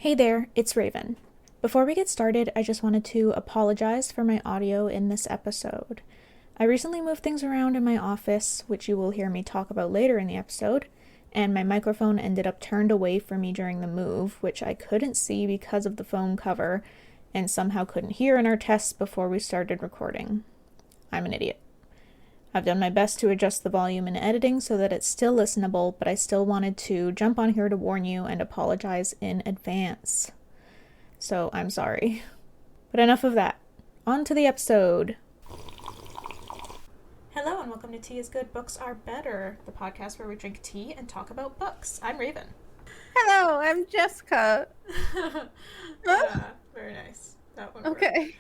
Hey there, it's Raven. Before we get started, I just wanted to apologize for my audio in this episode. I recently moved things around in my office, which you will hear me talk about later in the episode, and my microphone ended up turned away from me during the move, which I couldn't see because of the phone cover, and somehow couldn't hear in our tests before we started recording. I'm an idiot. I've done my best to adjust the volume in editing so that it's still listenable, but I still wanted to jump on here to warn you and apologize in advance. So I'm sorry. But enough of that. On to the episode. Hello and welcome to Tea is Good, Books Are Better, the podcast where we drink tea and talk about books. I'm Raven. Hello, I'm Jessica. Yeah, very nice. That one Okay.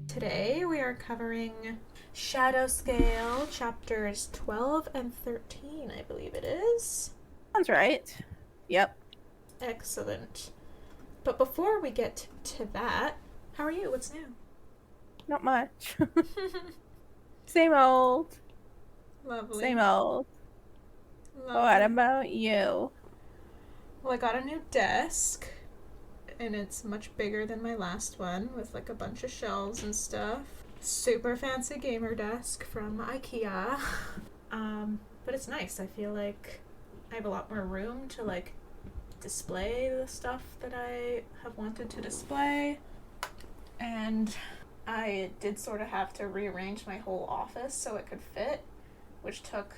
Today we are covering Shadow Scale, chapters 12 and 13, I believe it is. Sounds right. Yep. Excellent. But before we get to that, how are you? What's new? Not much. Same old. Lovely. Same old. Lovely. What about you? Well, I got a new desk, and it's much bigger than my last one, with like a bunch of shelves and stuff. Super fancy gamer desk from Ikea. But it's nice. I feel like I have a lot more room to like display the stuff that I have wanted to display. And I did sort of have to rearrange my whole office so it could fit, which took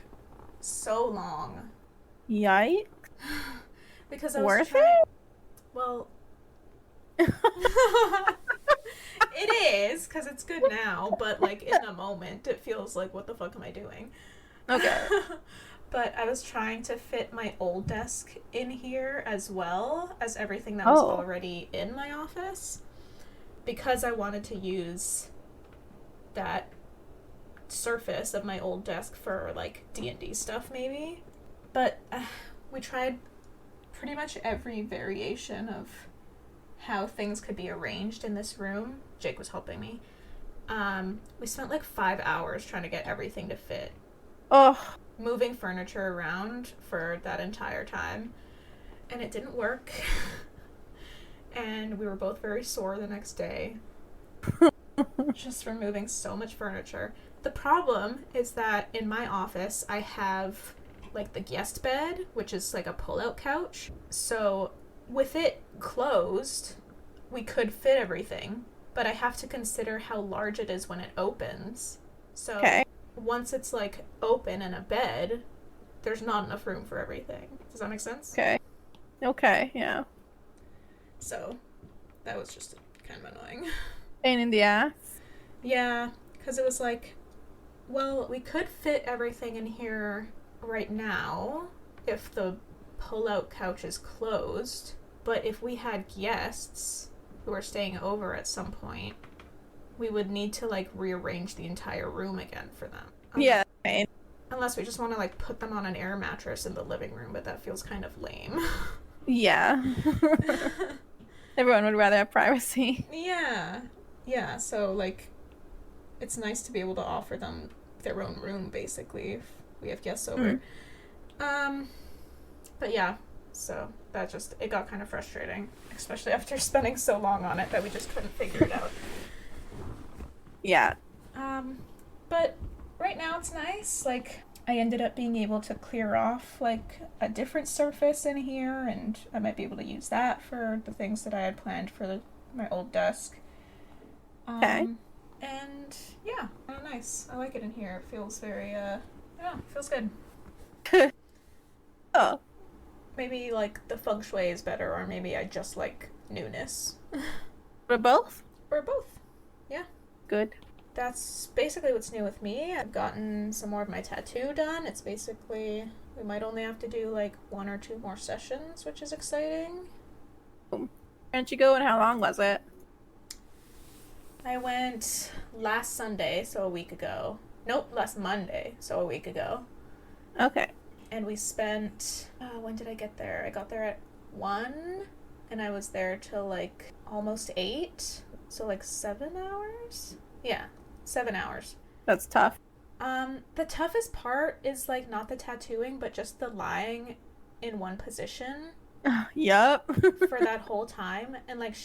so long. Yikes. Because I was Worth trying... it? Well, it is, because it's good now, but like in the moment it feels like, what the fuck am I doing? Okay. But I was trying to fit my old desk in here as well as everything that was already in my office, because I wanted to use that surface of my old desk for like D&D stuff maybe. But we tried pretty much every variation of how things could be arranged in this room. Jake was helping me. We spent like 5 hours trying to get everything to fit. Oh. Moving furniture around for that entire time. And it didn't work. And we were both very sore the next day. Just removing so much furniture. The problem is that in my office I have like the guest bed, which is like a pull-out couch. So with it closed, we could fit everything, but I have to consider how large it is when it opens. So once it's like open and a bed, there's not enough room for everything. Does that make sense? Okay, yeah. So that was just kind of annoying. Pain in the ass? Yeah, because it was like, well, we could fit everything in here right now if the pull-out couch is closed, but if we had guests who are staying over at some point, we would need to like rearrange the entire room again for them. Yeah. Unless we just want to like put them on an air mattress in the living room, but that feels kind of lame. Yeah. Everyone would rather have privacy. Yeah, so like it's nice to be able to offer them their own room basically if we have guests over. But yeah, so that just, it got kind of frustrating, especially after spending so long on it that we just couldn't figure it out. Yeah. But right now it's nice. Like, I ended up being able to clear off like a different surface in here, and I might be able to use that for the things that I had planned for my old desk. Okay. And yeah, nice. I like it in here. It feels very, yeah, feels good. Oh. Maybe, like, the feng shui is better, or maybe I just like newness. Or both? Or both. Yeah. Good. That's basically what's new with me. I've gotten some more of my tattoo done. It's basically, we might only have to do, like, 1 or 2 more sessions, which is exciting. Where did you go and how long was it? I went last Sunday, so a week ago. Nope, last Monday, so a week ago. Okay. And we spent, when did I get there? I got there at 1, and I was there till like almost 8, so like 7 hours? Yeah, 7 hours. That's tough. The toughest part is like not the tattooing, but just the lying in one position. Yup. For that whole time. And like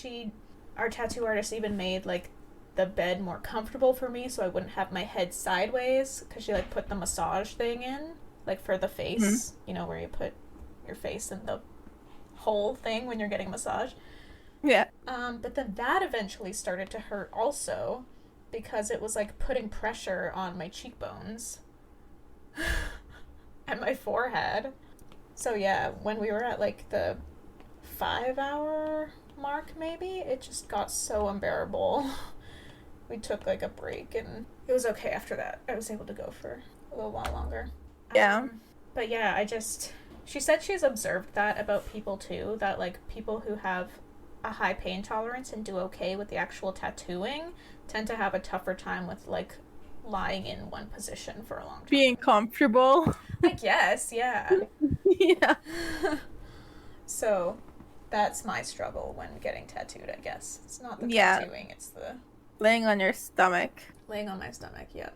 our tattoo artist even made like the bed more comfortable for me so I wouldn't have my head sideways, because she like put the massage thing in, like for the face, you know, where you put your face in the whole thing when you're getting a massage. Yeah. But then that eventually started to hurt also, because it was like putting pressure on my cheekbones and my forehead. So yeah, when we were at like the 5-hour mark maybe, it just got so unbearable. We took like a break and it was okay after that. I was able to go for a little while longer. Yeah. But yeah, she said she's observed that about people too, that like people who have a high pain tolerance and do okay with the actual tattooing tend to have a tougher time with like lying in one position for a long time. Being comfortable. I guess, yeah. Yeah. So that's my struggle when getting tattooed, I guess. It's not the tattooing, it's the laying on your stomach. Laying on my stomach, yeah.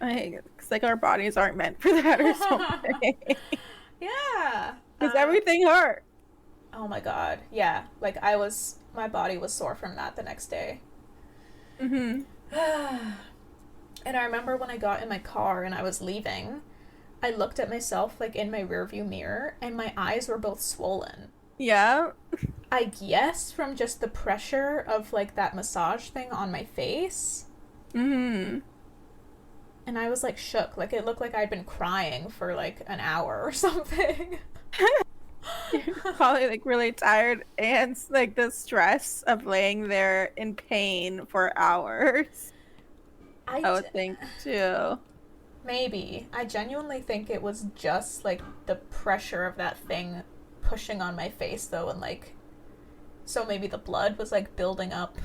It's like our bodies aren't meant for that or something. Yeah. Because everything hurt. Oh my god, yeah. Like my body was sore from that the next day. Mm-hmm. And I remember when I got in my car and I was leaving, I looked at myself like in my rearview mirror and my eyes were both swollen. Yeah. I guess from just the pressure of like that massage thing on my face. Mm-hmm. And I was like shook. Like it looked like I'd been crying for like an hour or something. You're probably like really tired and like the stress of laying there in pain for hours. I would think too. Maybe. I genuinely think it was just like the pressure of that thing pushing on my face though, and like so maybe the blood was like building up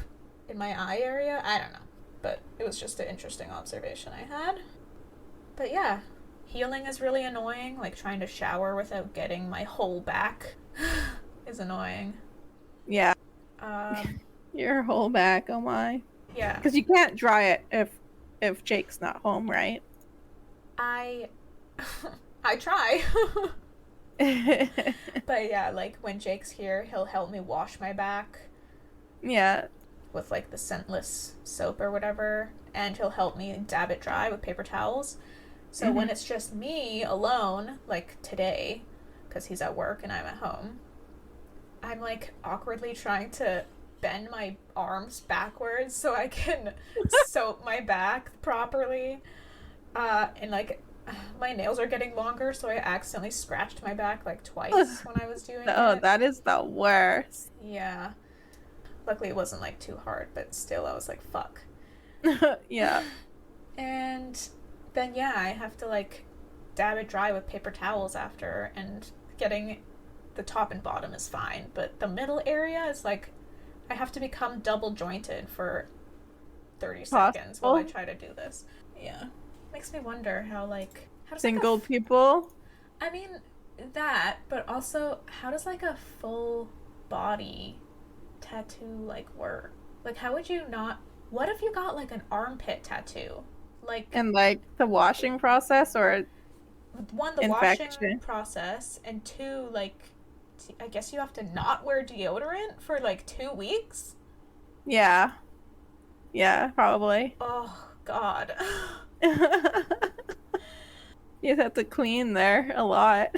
in my eye area. I don't know. But it was just an interesting observation I had. But yeah, healing is really annoying. Like trying to shower without getting my whole back is annoying. Yeah. Your whole back, oh my. Yeah. Because you can't dry it if Jake's not home, right? I try. But yeah, like when Jake's here, he'll help me wash my back. Yeah. With like the scentless soap or whatever, and he'll help me dab it dry with paper towels. So when it's just me alone, like today, because he's at work and I'm at home, I'm like awkwardly trying to bend my arms backwards so I can soap my back properly. And like my nails are getting longer, so I accidentally scratched my back like twice when I was doing it. Oh, that is the worst. Yeah. Luckily it wasn't like too hard, but still I was like, fuck. Yeah. And then yeah, I have to like dab it dry with paper towels after, and getting the top and bottom is fine, but the middle area is like I have to become double jointed for 30 seconds while I try to do this. Yeah. Makes me wonder how does single people? I mean that, but also how does like a full body tattoo like work? Like how would you not, what if you got like an armpit tattoo? Like, and like the washing process, or one, the washing process, and two, like I guess you have to not wear deodorant for like 2 weeks. Yeah probably. Oh god. You have to clean there a lot.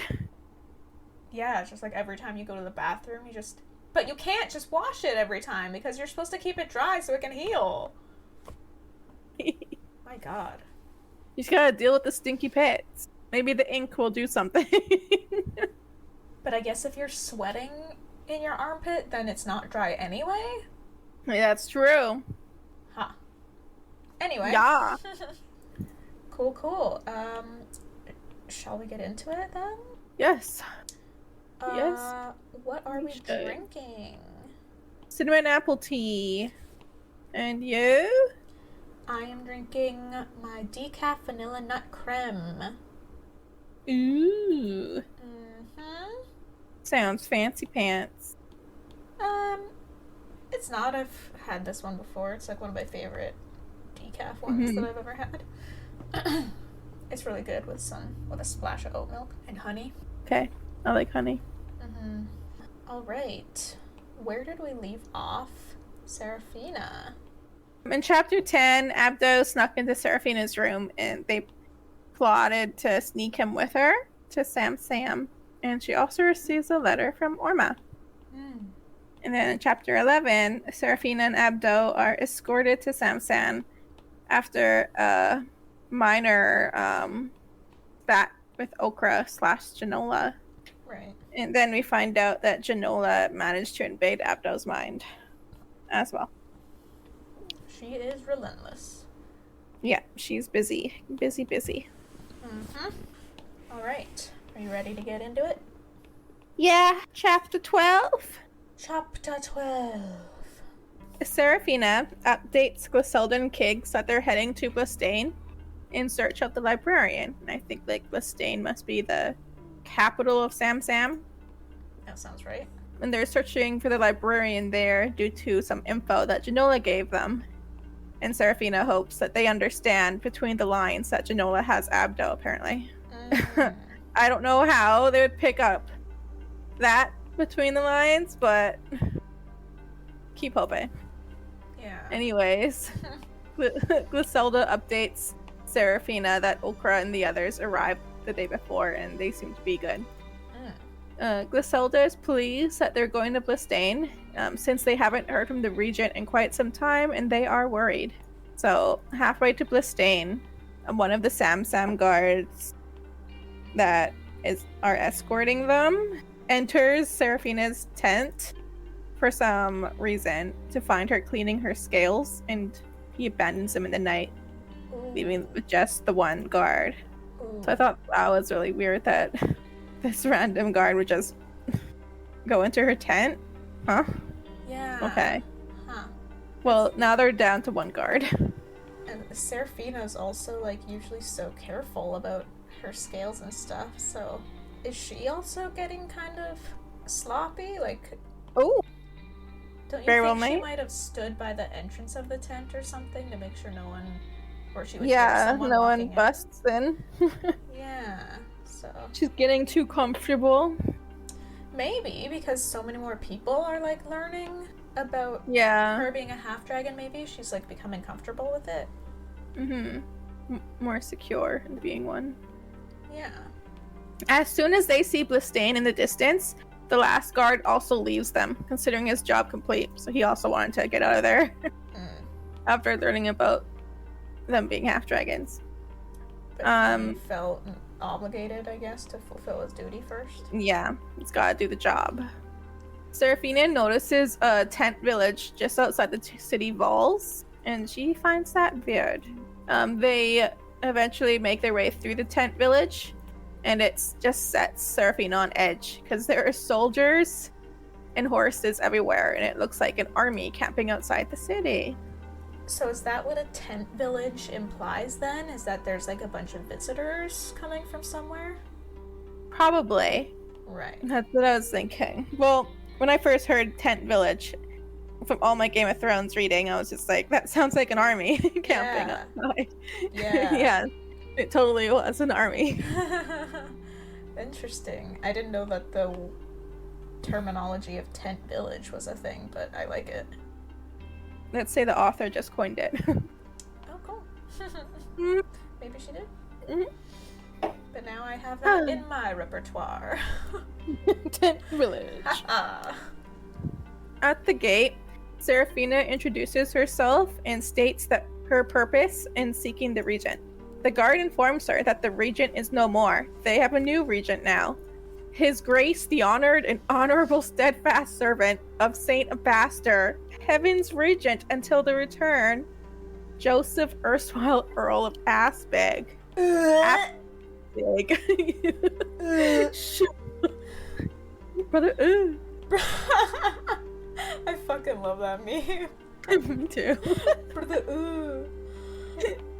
Yeah, it's just like every time you go to the bathroom but you can't just wash it every time because you're supposed to keep it dry so it can heal. My god. You just gotta deal with the stinky pits. Maybe the ink will do something. But I guess if you're sweating in your armpit, then it's not dry anyway? Yeah, that's true. Huh. Anyway. Yeah. Cool. Shall we get into it then? Yes. Yes. What are we drinking? Cinnamon apple tea. And you? I am drinking my decaf vanilla nut creme. Ooh. Mm-hmm. Sounds fancy pants. It's not. I've had this one before. It's like one of my favorite decaf ones that I've ever had. It's really good with a splash of oat milk and honey. Okay, I like honey. Mm-hmm. All right, where did we leave off Seraphina? In chapter 10, Abdo snuck into Seraphina's room and they plotted to sneak him with her to Sam, and she also receives a letter from Orma. And then in chapter 11, Seraphina and Abdo are escorted to Samsan after a minor spat with Okra / Jannoula. Right. And then we find out that Jannoula managed to invade Abdo's mind as well. She is relentless. Yeah, she's busy. Busy. Mm-hmm. All right. Are you ready to get into it? Yeah, chapter 12. Chapter 12. Seraphina updates Griselda and Kiggs that they're heading to Blastane in search of the librarian. And I think like Blastane must be the capital of Samsam. That sounds right. And they're searching for the librarian there due to some info that Jannoula gave them. And Seraphina hopes that they understand between the lines that Jannoula has Abdo, apparently. I don't know how they would pick up that between the lines, but keep hoping. Yeah. Anyways, Griselda updates Seraphina that Okra and the others arrived the day before, and they seem to be good. Griselda is pleased that they're going to Blastane, since they haven't heard from the regent in quite some time, and they are worried. So, halfway to Blastane, one of the Samsam guards that are escorting them enters Seraphina's tent for some reason to find her cleaning her scales, and he abandons them in the night, leaving with just the one guard. So I thought that was really weird that this random guard would just go into her tent. Huh? Yeah. Okay. Huh. Well, now they're down to one guard. And Seraphina's also like usually so careful about her scales and stuff, so is she also getting kind of sloppy? Like, oh, don't you very think well she made. might have stood by the entrance of the tent or something to make sure no one, or she would Yeah, hear someone no one walking in? busts in. Yeah, so She's getting too comfortable. maybe because so many more people are like learning about Yeah. her being a half dragon. Maybe she's like becoming comfortable with it. More secure in being one. Yeah. As soon as they see Blastane in the distance, the last guard also leaves them, considering his job complete. So he also wanted to get out of there after learning about them being half dragons. But he felt obligated, I guess, to fulfill his duty first. Yeah, he's got to do the job. Seraphina notices a tent village just outside the city walls, and she finds that weird. They eventually make their way through the tent village, and it just sets Seraphina on edge because there are soldiers and horses everywhere, and it looks like an army camping outside the city. So is that what a tent village implies then? Is that there's like a bunch of visitors coming from somewhere? Probably. Right. That's what I was thinking. Well, when I first heard tent village from all my Game of Thrones reading, I was just like, that sounds like an army camping outside. Yeah. Yeah, it totally was an army. Interesting. I didn't know that the terminology of tent village was a thing, but I like it. Let's say the author just coined it. Oh, cool. Maybe she did. Mm-hmm. But now I have that in my repertoire. Tent village. At the gate, Seraphina introduces herself and states that her purpose in seeking the regent. The guard informs her that the regent is no more. They have a new regent now. His Grace, the honored and honorable steadfast servant of Saint Abaster, heaven's regent until the return, Joseph erstwhile Earl of Aspeg. Aspeg. Brother, I fucking love that meme. Me too. For the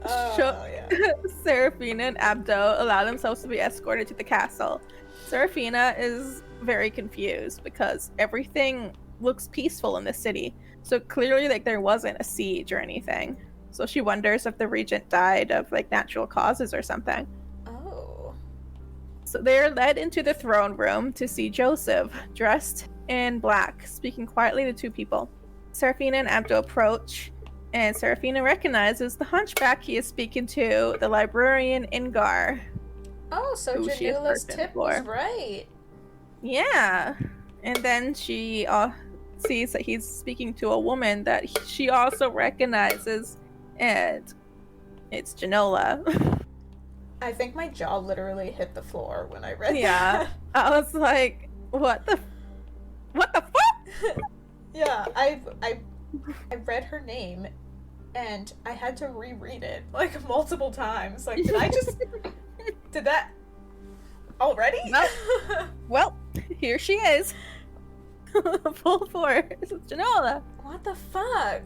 Yeah. Seraphina and Abdo allow themselves to be escorted to the castle. Seraphina is very confused because everything looks peaceful in the city. So clearly, like, there wasn't a siege or anything. So she wonders if the regent died of, like, natural causes or something. Oh. So they're led into the throne room to see Joseph, dressed in black, speaking quietly to two people. Seraphina and Abdo approach, and Seraphina recognizes the hunchback he is speaking to, the librarian Ingar. Oh, so Jannoula's tip was right. Yeah. And then she sees that he's speaking to a woman that she also recognizes, and it's Jannoula. I think my jaw literally hit the floor when I read that. Yeah. I was like, what the fuck? Yeah, I read her name and I had to reread it like multiple times. Like, did that already? Well, here she is. Full force. It's Jannoula. What the fuck?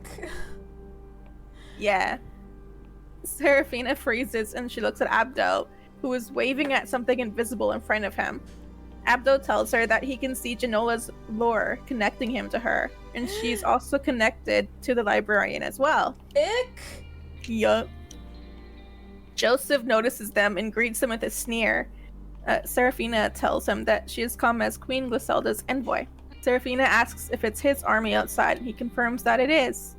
Yeah. Seraphina freezes and she looks at Abdo, who is waving at something invisible in front of him. Abdo tells her that he can see Jannoula's lure connecting him to her, and she's also connected to the librarian as well. Ick! Yup. Joseph notices them and greets them with a sneer. Seraphina tells him that she has come as Queen Griselda's envoy. Seraphina asks if it's his army outside, and he confirms that it is.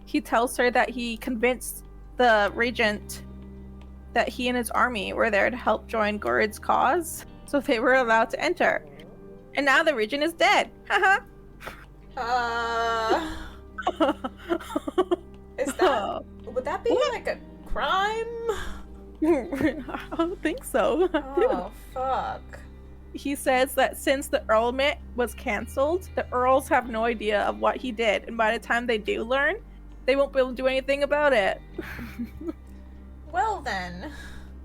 He tells her that he convinced the regent that he and his army were there to help join Gorid's cause, so they were allowed to enter. And now the regent is dead. Haha. Would that be like a crime? I don't think so. Oh, fuck. He says that since the earlmate was cancelled, the earls have no idea of what he did, and by the time they do learn, they won't be able to do anything about it. Well then.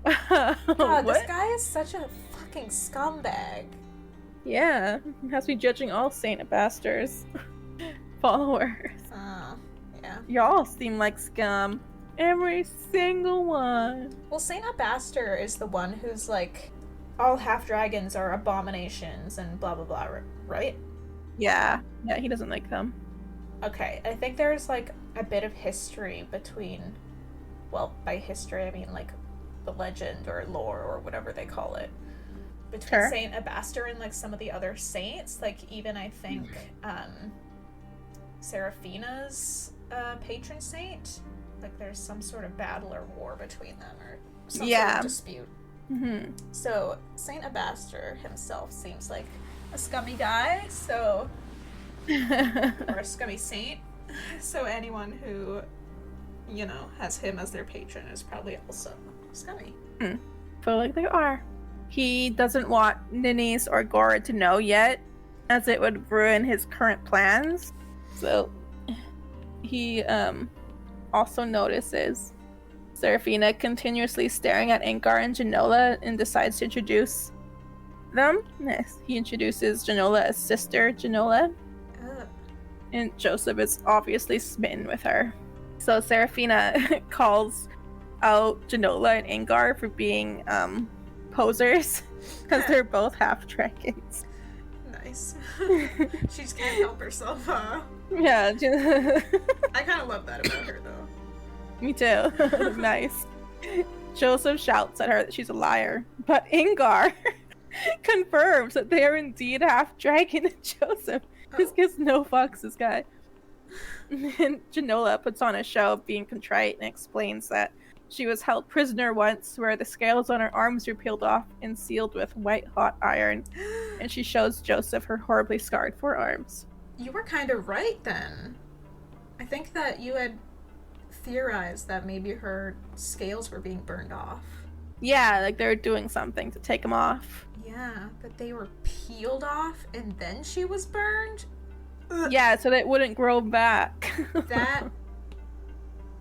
God, this guy is such a fucking scumbag. Yeah, he has to be judging all Saint Abastar's followers. Oh, yeah. Y'all seem like scum. Every single one. Well, Saint Abastar is the one who's like, all half-dragons are abominations and blah blah blah, right? Yeah, he doesn't like them. Okay, I think there's like a bit of history between, well, by history I mean like the legend or lore or whatever they call it, between Saint Abastar and like some of the other saints. Like even I think Seraphina's patron saint. Like there's some sort of battle or war between them or some sort of dispute. Mm-hmm. So Saint Abastar himself seems like a scummy guy, so or a scummy saint. So anyone who, you know, has him as their patron is probably also scummy. Feel like they are. He doesn't want Ninnies or Gorid to know yet, as it would ruin his current plans. So he also notices Seraphina continuously staring at Ingar and Jannoula and decides to introduce them. Yes, he introduces Jannoula as Sister Jannoula. And Joseph is obviously smitten with her. So Seraphina calls out Jannoula and Ingar for being posers, because they're both half dragons. Nice. She just can't help herself, huh? Yeah. I kind of love that about her, though. Me too. Nice. Joseph shouts at her that she's a liar, but Ingar confirms that they are indeed half dragon, and Joseph just gives no fucks, this guy. And Jannoula puts on a show of being contrite and explains that she was held prisoner once, where the scales on her arms were peeled off and sealed with white-hot iron, and she shows Joseph her horribly scarred forearms. You were kind of right, then. I think that you had theorized that maybe her scales were being burned off. Yeah, like they were doing something to take them off. Yeah, but they were peeled off and then she was burned? Ugh. Yeah, so that it wouldn't grow back.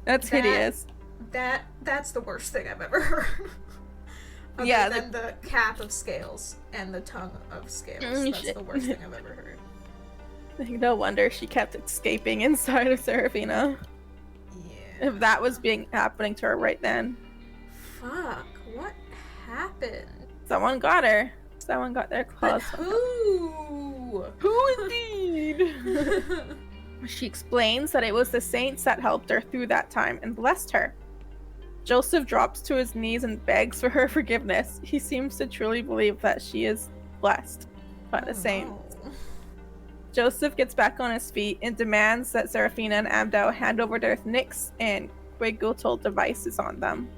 That's hideous. That's the worst thing I've ever heard. Other than the cap of scales and the tongue of scales. That's the worst thing I've ever heard. No wonder she kept escaping inside of Seraphina. if that was happening to her right then. Fuck, what happened? Someone got her. Someone got their claws. But who? Who indeed? She explains that it was the saints that helped her through that time and blessed her. Joseph drops to his knees and begs for her forgiveness. He seems to truly believe that she is blessed by the saints. No. Joseph gets back on his feet and demands that Seraphina and Abdo hand over their Nyx and Guigultal devices on them.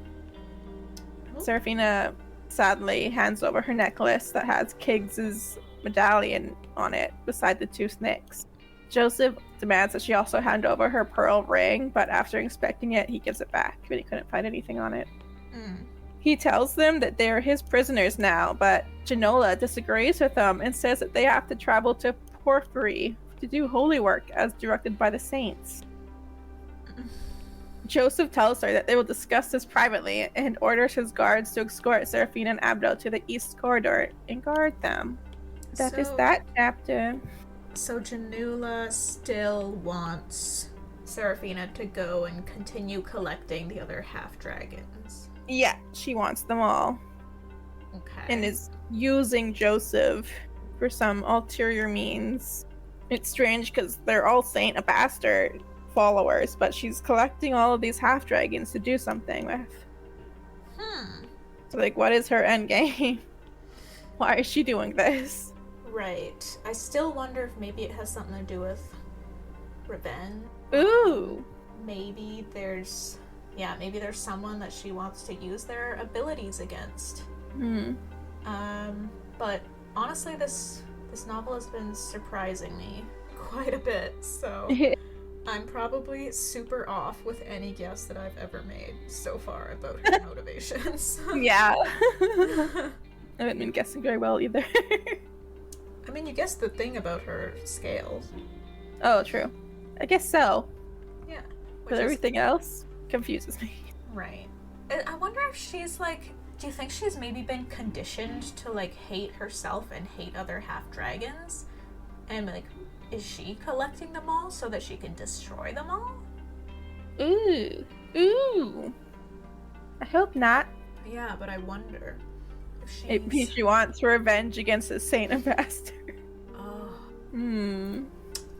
Oh. Seraphina sadly hands over her necklace that has Kiggs's medallion on it beside the two Nyx. Joseph demands that she also hand over her pearl ring, but after inspecting it, he gives it back when he couldn't find anything on it. He tells them that they are his prisoners now, but Jannoula disagrees with them and says that they have to travel to Porphyry to do holy work as directed by the saints. Joseph tells her that they will discuss this privately and orders his guards to escort Seraphina and Abdo to the east corridor and guard them. That is that chapter. So Jannoula still wants Seraphina to go and continue collecting the other half-dragons. Yeah, she wants them all. Okay. And is using Joseph for some ulterior means. It's strange because they're all Saint Abaster followers, but she's collecting all of these half-dragons to do something with. So, like, what is her end game? Why is she doing this? Right. I still wonder if maybe it has something to do with revenge. Ooh. Maybe there's someone that she wants to use their abilities against. But honestly, this novel has been surprising me quite a bit, so I'm probably super off with any guess that I've ever made so far about her motivations. Yeah. I haven't been guessing very well either. I mean, you guessed the thing about her scales. Oh, true. I guess so. Yeah. But everything else confuses me. Right. I wonder if she's like, do you think she's maybe been conditioned to like hate herself and hate other half-dragons? And like, is she collecting them all so that she can destroy them all? Ooh. Ooh. I hope not. Yeah, but I wonder if she's... Maybe she wants revenge against the Saint Ambassador. Oh.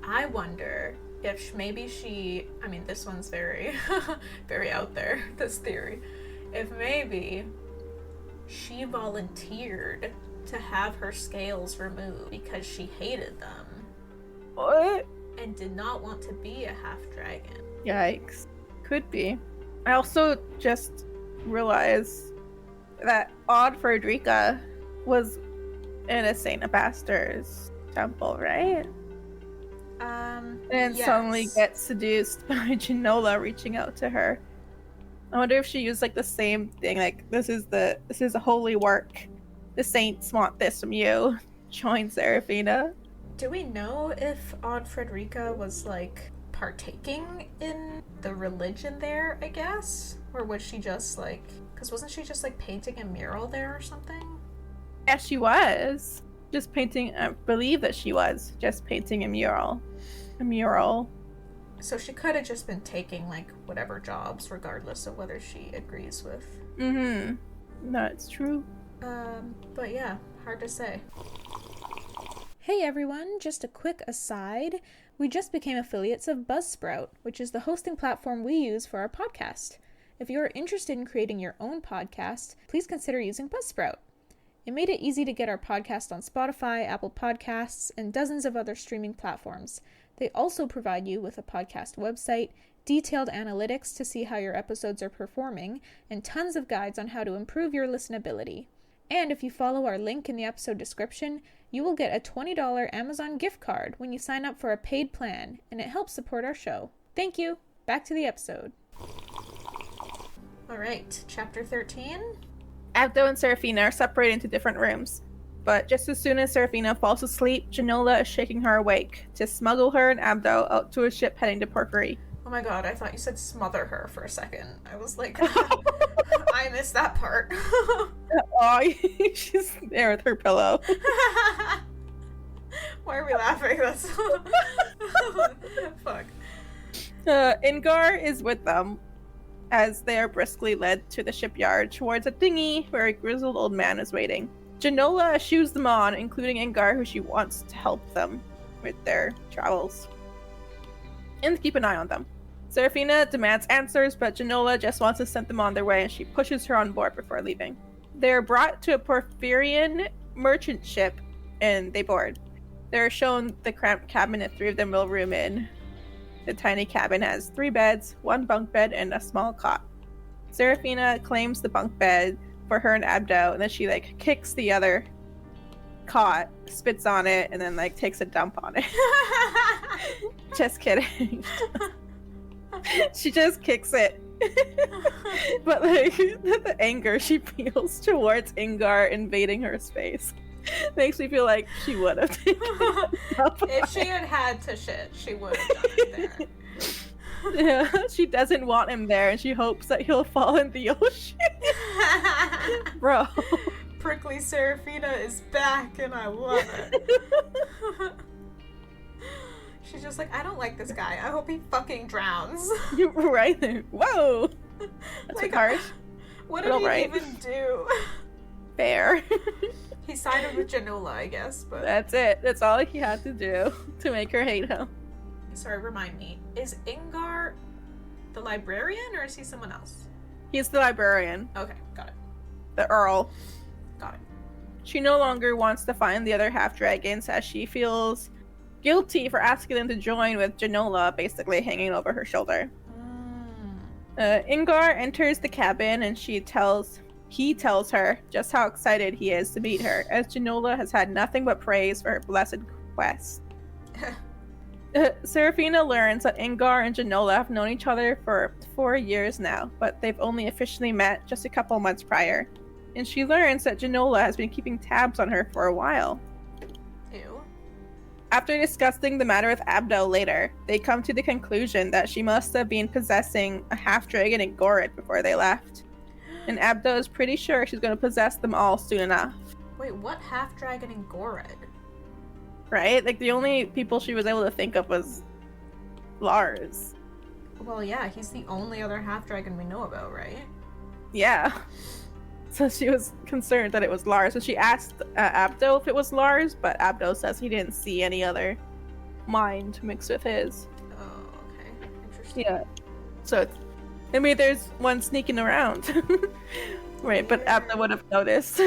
I wonder if maybe she... I mean, this one's very, very out there, this theory. If maybe she volunteered to have her scales removed because she hated them. What? And did not want to be a half-dragon. Yikes. Could be. I also just realized that Odd Frederica was in a Saint Ambassador's temple, right? And yes. suddenly gets seduced by Jannoula reaching out to her. I wonder if she used like the same thing, like this is a holy work. The saints want this from you. Join Seraphina. Do we know if Odd Frederica was like partaking in the religion there, I guess? Or was she just like, because wasn't she just like painting a mural there or something? Yeah, she was. Just painting, I believe that she was just painting a mural. A mural. So she could have just been taking like whatever jobs, regardless of whether she agrees with. That's true. But yeah, hard to say. Hey everyone, just a quick aside. We just became affiliates of Buzzsprout, which is the hosting platform we use for our podcast. If you are interested in creating your own podcast, please consider using Buzzsprout. It made it easy to get our podcast on Spotify, Apple Podcasts, and dozens of other streaming platforms. They also provide you with a podcast website, detailed analytics to see how your episodes are performing, and tons of guides on how to improve your listenability. And if you follow our link in the episode description, you will get a $20 Amazon gift card when you sign up for a paid plan, and it helps support our show. Thank you! Back to the episode. Alright, chapter 13. Abdo and Seraphina are separated into different rooms. But just as soon as Seraphina falls asleep, Jannoula is shaking her awake to smuggle her and Abdo out to a ship heading to Porphyry. Oh my god, I thought you said smother her for a second. I was like, I missed that part. Oh, she's there with her pillow. Why are we laughing? That's... Fuck. Ingar is with them, as they are briskly led to the shipyard towards a dinghy where a grizzled old man is waiting. Jannoula shoos them on, including Ingar, who she wants to help them with their travels and keep an eye on them. Seraphina demands answers, but Jannoula just wants to send them on their way, and she pushes her on board before leaving. They're brought to a Porphyrian merchant ship, and they board. They're shown the cramped cabin that 3 of them will room in. The tiny cabin has 3 beds, 1 bunk bed, and a small cot. Seraphina claims the bunk bed for her and Abdo, and then she kicks the other cot, spits on it, and then takes a dump on it. Just kidding. She just kicks it. But the anger she feels towards Ingar invading her space makes me feel like she would have. If she had to shit, she would have done it there. Yeah, she doesn't want him there, and she hopes that he'll fall in the ocean. Bro. Prickly Seraphina is back, and I love it. She's just like, I don't like this guy. I hope he fucking drowns. You're right there. Whoa. That's harsh. What did he even do? Fair. He sided with Jannoula, I guess, but... That's it. That's all he had to do to make her hate him. Sorry, remind me. Is Ingar the librarian, or is he someone else? He's the librarian. Okay, got it. The Earl. Got it. She no longer wants to find the other half-dragons, as she feels guilty for asking them to join, with Jannoula basically hanging over her shoulder. Ingar enters the cabin, and he tells her just how excited he is to meet her, as Jannoula has had nothing but praise for her blessed quest. Seraphina learns that Ingar and Jannoula have known each other for 4 years now, but they've only officially met just a couple months prior. And she learns that Jannoula has been keeping tabs on her for a while. Ew. After discussing the matter with Abdo later, they come to the conclusion that she must have been possessing a half-dragon in Gorid before they left. And Abdo is pretty sure she's going to possess them all soon enough. Wait, what half-dragon in Gorid? Right? The only people she was able to think of was Lars. Well, yeah, he's the only other half-dragon we know about, right? Yeah. So she was concerned that it was Lars. So she asked Abdo if it was Lars, but Abdo says he didn't see any other mind mixed with his. Oh, okay. Interesting. Yeah. So maybe there's one sneaking around. Right, but Abdo would have noticed.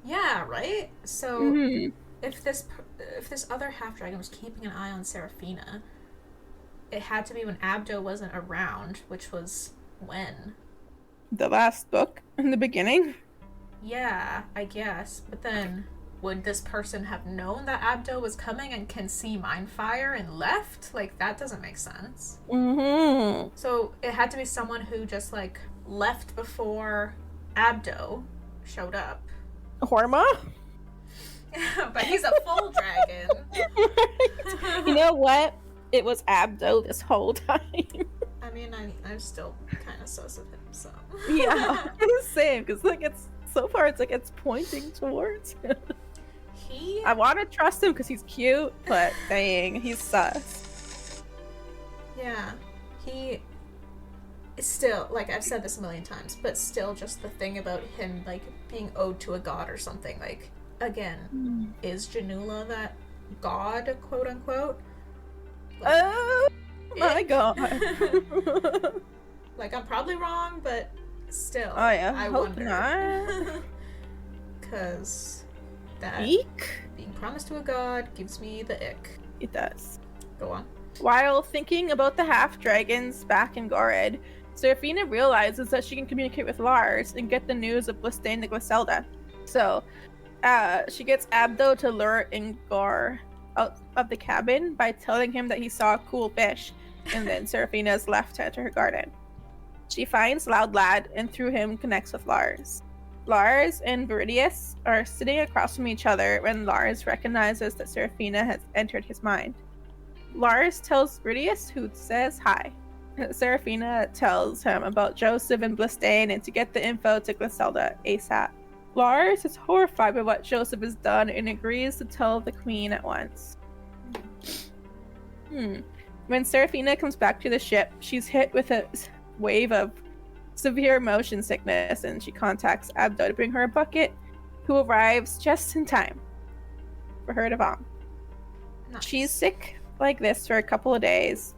Yeah, right? So... Mm-hmm. If this other half-dragon was keeping an eye on Seraphina, it had to be when Abdo wasn't around, which was when? The last book in the beginning? Yeah, I guess. But then, would this person have known that Abdo was coming and can see Mindfire and left? That doesn't make sense. Mm-hmm. So it had to be someone who just, left before Abdo showed up. Horma? But he's a full dragon. Right. You know what? It was Abdo this whole time. I mean, I'm still kind of sus of him, so. Yeah, same. Because it's so far, it's pointing towards him. I want to trust him because he's cute, but dang, he's sus. Yeah, he is still, I've said this a million times, but still just the thing about him, being owed to a god or something, again, is Jannoula that god, quote unquote? Oh my god. I'm probably wrong, but still. Oh yeah, I hope wonder. not. Because that Eek? being promised to a god gives me the ick. It does. Go on. While thinking about the half-dragons back in Gorid, Seraphina realizes that she can communicate with Lars and get the news of Blistane the Griselda. So, she gets Abdo to lure Ingar out of the cabin by telling him that he saw a cool fish, and then Seraphina is left to enter her garden. She finds Loud Lad and through him connects with Lars. Lars and Viridius are sitting across from each other when Lars recognizes that Seraphina has entered his mind. Lars tells Viridius, who says hi. Seraphina tells him about Joseph and Blistane and to get the info to Griselda ASAP. Lars is horrified by what Joseph has done and agrees to tell the queen at once. When Seraphina comes back to the ship, she's hit with a wave of severe motion sickness, and she contacts Abdo to bring her a bucket, who arrives just in time for her to vom. Nice. She's sick like this for a couple of days.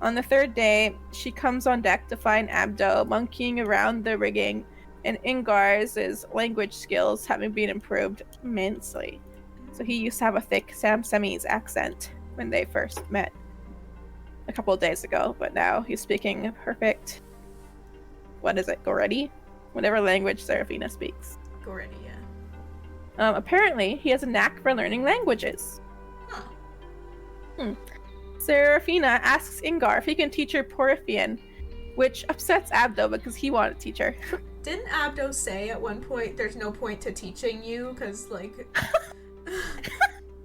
On the third day, she comes on deck to find Abdo monkeying around the rigging, and Ingar's language skills having been improved immensely. So he used to have a thick Sam Semi's accent when they first met a couple of days ago, but now he's speaking perfect. What is it, Goredi? Whatever language Seraphina speaks. Goredi, yeah. Apparently, he has a knack for learning languages. Huh. Seraphina asks Ingar if he can teach her Porphian, which upsets Abdo because he wanted to teach her. Didn't Abdo say at one point, there's no point to teaching you, because, like,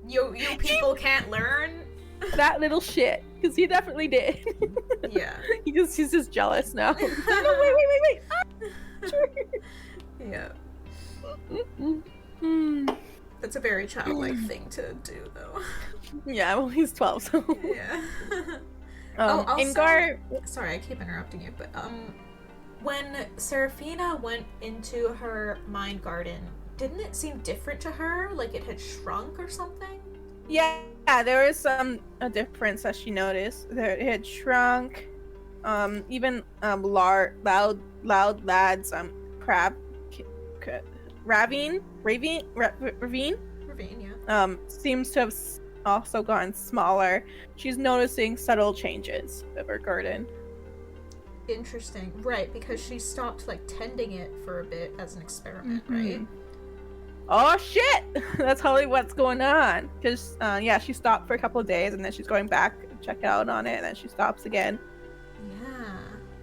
you people can't learn? That little shit, because he definitely did. Yeah. He's just jealous now. Wait. Yeah. Mm. That's a very childlike thing to do, though. Yeah, well, he's 12, so. Yeah. Also, Ingar. Sorry, I keep interrupting you, but when Seraphina went into her mind garden, didn't it seem different to her? Like it had shrunk or something? Yeah, there was a difference that she noticed. It had shrunk. Even loud lads. Ravine, yeah. Seems to have also gotten smaller. She's noticing subtle changes of her garden. Interesting. Right, because she stopped, like, tending it for a bit as an experiment, Mm-hmm. right? Oh, shit! That's probably what's going on. Because, she stopped for a couple of days, and then she's going back to check out on it, and then she stops again. Yeah.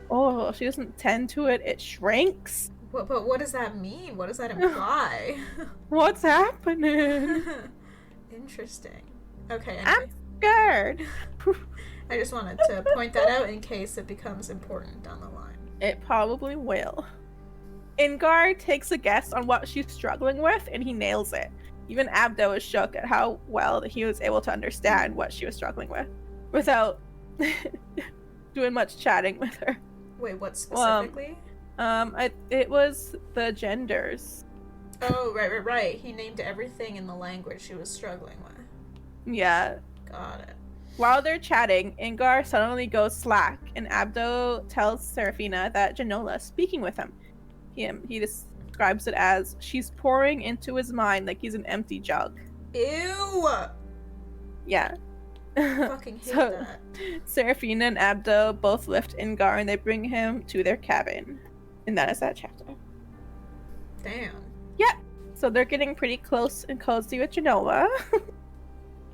Oh, she doesn't tend to it. It shrinks. But what does that mean? What does that imply? What's happening? Interesting. Okay, anyway. I'm scared. I just wanted to point that out in case it becomes important down the line. It probably will. Ingar takes a guess on what she's struggling with, and he nails it. Even Abdo is shook at how well that he was able to understand what she was struggling with, without doing much chatting with her. Wait, what specifically? It was the genders. Oh, right. He named everything in the language she was struggling with. Yeah. Got it. While they're chatting, Ingar suddenly goes slack, and Abdo tells Seraphina that Jannoula is speaking with him. He describes it as she's pouring into his mind like he's an empty jug. Ew! Yeah. Fucking hate that. Seraphina and Abdo both lift Ingar and they bring him to their cabin. And that is that chapter. Damn. Yeah. So they're getting pretty close and cozy with Jannoula. Yeah.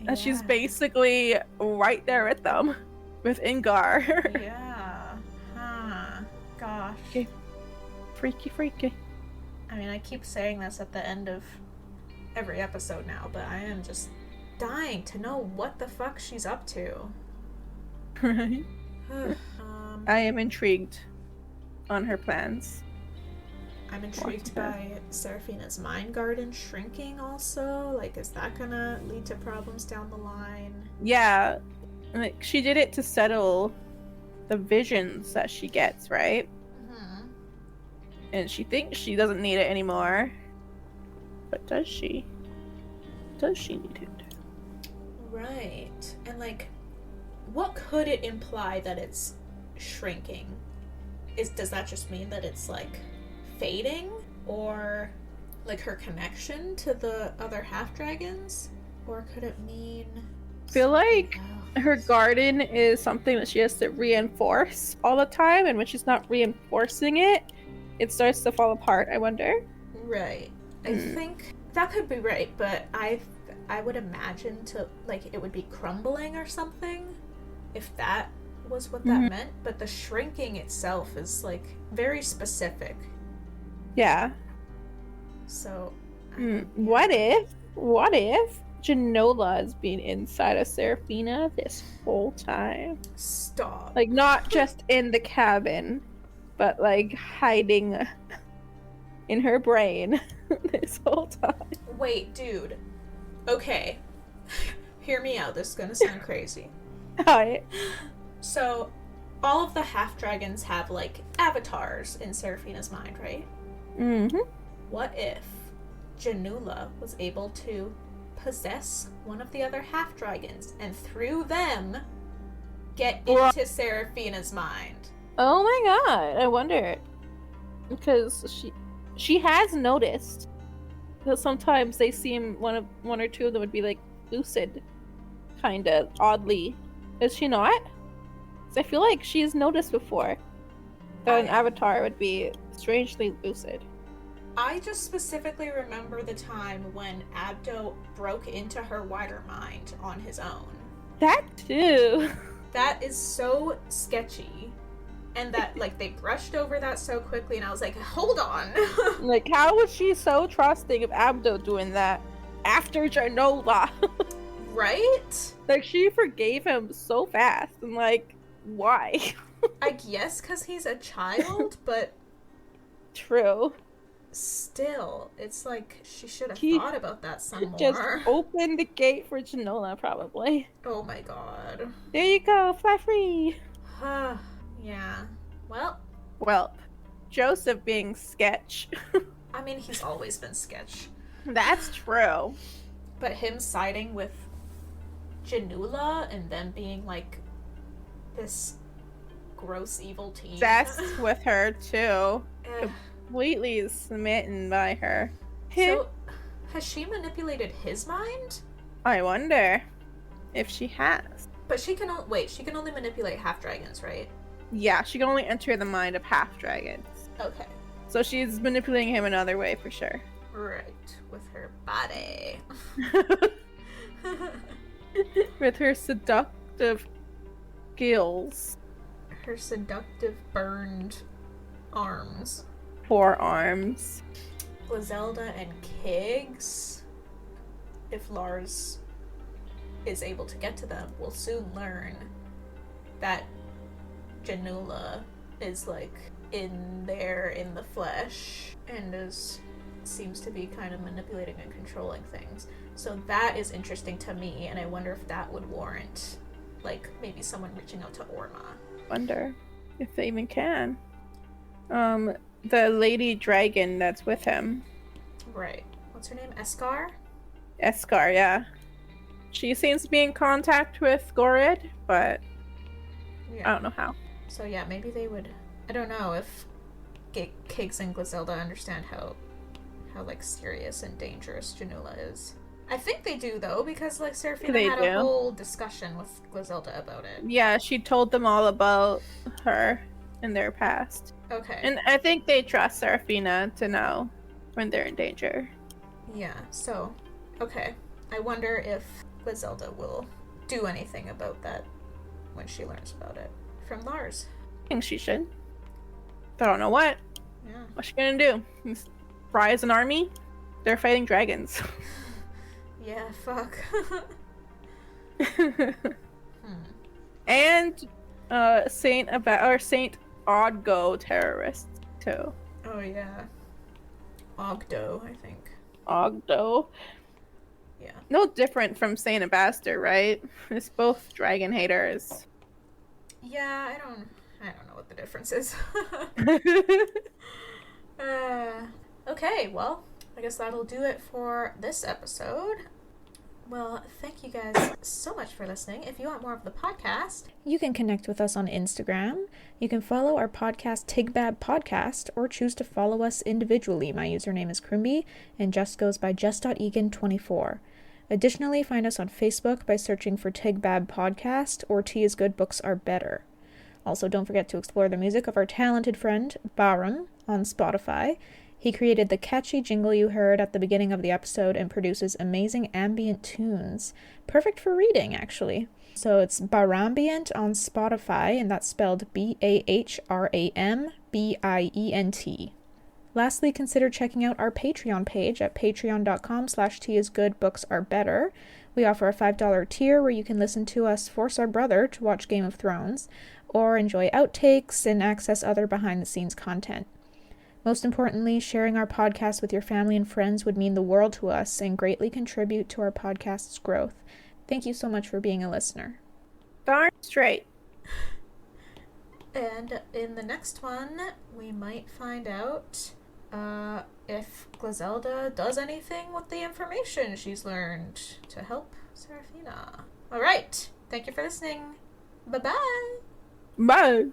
And she's basically right there with them. With Ingar. Yeah. Huh. Gosh. Okay. Freaky. I mean, I keep saying this at the end of every episode now, but I am just dying to know what the fuck she's up to. Right? um, I am intrigued on her plans. I'm intrigued by Seraphina's mind garden shrinking also. Like, is that gonna lead to problems down the line? Yeah. Like, she did it to settle the visions that she gets, right? Mm-hmm. And she thinks she doesn't need it anymore. But does she? Does she need it? Right. And, like, what could it imply that it's shrinking? Does that just mean that it's, like, fading? Or, like, her connection to the other half-dragons? Or could it mean... I feel like her garden is something that she has to reinforce all the time, and when she's not reinforcing it, it starts to fall apart, I wonder. Right. I think that could be right, but I would imagine it would be crumbling or something, if that was what that meant. But the shrinking itself is, like, very specific. Yeah. So... What if Jannoula has been inside of Seraphina this whole time? Stop. Like, not just in the cabin, but, like, hiding in her brain this whole time. Wait, dude. Okay. Hear me out. This is gonna sound crazy. Alright. So, all of the half-dragons have, like, avatars in Seraphina's mind, right? Mm-hmm. What if Jannoula was able to possess one of the other half-dragons and through them get into Seraphina's mind? Oh my god, I wonder. Because she has noticed that sometimes they seem one or two of them would be like lucid, kind of oddly. Is she not? 'Cause I feel like she's noticed before that an avatar would be strangely lucid. I just specifically remember the time when Abdo broke into her wider mind on his own. That too. That is so sketchy. And that, like, they brushed over that so quickly, and I was like, hold on. Like, how was she so trusting of Abdo doing that after Jannoula? Right? Like, she forgave him so fast, and like, why? I guess because he's a child, but True. still, it's like, she should have He thought about that some Just more. open the gate for Jannoula, probably. Oh my god. There you go, fly free. Yeah. Well, Joseph being sketch. I mean, he's always been sketch. That's true. But him siding with Jannoula and them being like this gross evil team. Obsessed with her too. Eh. Completely smitten by her. So, has she manipulated his mind? I wonder if she has. But she can only manipulate half dragons, right? Yeah, she can only enter the mind of half dragons. Okay. So she's manipulating him another way for sure. Right. With her body. With her seductive skills. Her seductive burned arms. Forearms. Griselda and Kiggs, if Lars is able to get to them, will soon learn that Jannoula is like in there in the flesh and seems to be kind of manipulating and controlling things. So that is interesting to me, and I wonder if that would warrant like maybe someone reaching out to Orma. Wonder if they even can. The lady dragon that's with him. Right. What's her name? Eskar? Eskar, yeah. She seems to be in contact with Gorid, but Yeah. I don't know how. So yeah, maybe they would. I don't know if Kiggs and Griselda understand how like serious and dangerous Jannoula is. I think they do though, because like Seraphina had a whole discussion with Griselda about it. Yeah, she told them all about her and their past. Okay. And I think they trust Seraphina to know when they're in danger. Yeah. So, okay. I wonder if Griselda will do anything about that when she learns about it from Lars. I think she should. I don't know what. Yeah. What's she gonna do? Rise an army? They're fighting dragons. Yeah, fuck. And Saint Odgo terrorists too. Oh yeah. Ogdo, I think. Ogdo. Yeah. No different from Saint Abaster, right? It's both dragon haters. Yeah, I don't know what the difference is. Okay, well, I guess that'll do it for this episode. Well, thank you guys so much for listening. If you want more of the podcast, you can connect with us on Instagram. You can follow our podcast, TIGBAB Podcast, or choose to follow us individually. My username is Crimby, and Jess goes by Jess.Egan24. Additionally, find us on Facebook by searching for TIGBAB Podcast or Tea is Good, Books Are Better. Also, don't forget to explore the music of our talented friend, Bahram, on Spotify. He created the catchy jingle you heard at the beginning of the episode and produces amazing ambient tunes. Perfect for reading, actually. So it's Bahrambient on Spotify, and that's spelled Bahrambient. Lastly, consider checking out our Patreon page at patreon.com/teaisgoodbooksarebetter. We offer a $5 tier where you can listen to us force our brother to watch Game of Thrones, or enjoy outtakes and access other behind-the-scenes content. Most importantly, sharing our podcast with your family and friends would mean the world to us and greatly contribute to our podcast's growth. Thank you so much for being a listener. Darn straight. And in the next one, we might find out if Griselda does anything with the information she's learned to help Serafina. All right. Thank you for listening. Bye-bye. Bye.